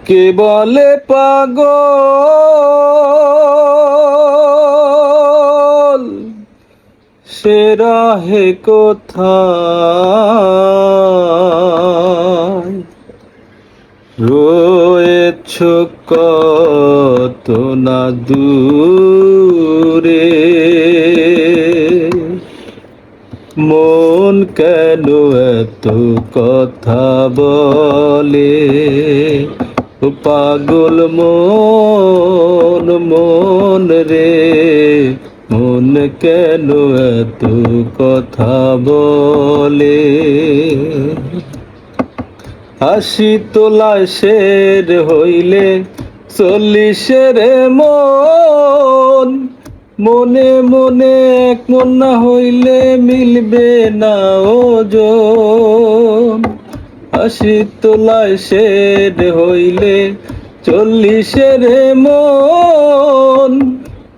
কে বলে পাগল, সে রাহে কোথায়? রয়েছ কত না দূরে, মন কেন এত কথা বলে? ও পাগল মন, মন রে, মন কেন এত কথা বলে? হাসি তোলায় শের হইলে চল্লিশের মন, মনে মনে এক মন না হইলে মিলবে না ওজন। হাসি তোলায় শের হইলে চল্লিশের মন,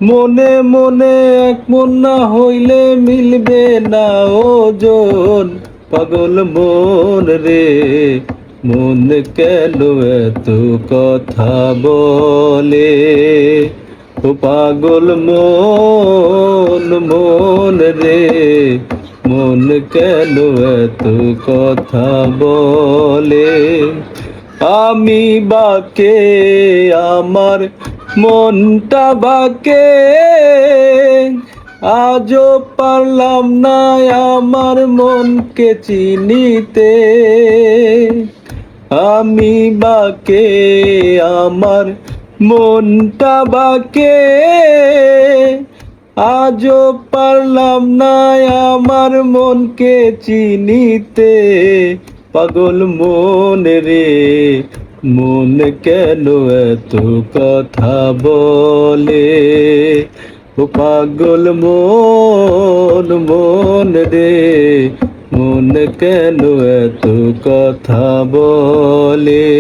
মনে মনে এক মন না হইলে মিলবে না ওজন। পাগল মন রে, মন কেন এত কথা বলে? ও পাগল মন, মন রে, মন কেন এত কথা বলে? আমি বাকে, আমার মনটা বাকে, আজও পারলাম না আমার মনকে চিনিতে। আমি বাকে, আমার মনটা বাকে, আজও পারলাম না আমার মনকে চিনিতে। পাগল মন রে, মন কেন এত কথা বলে? ও পাগল মন, মন রে, মন কেন এত কথা বলে?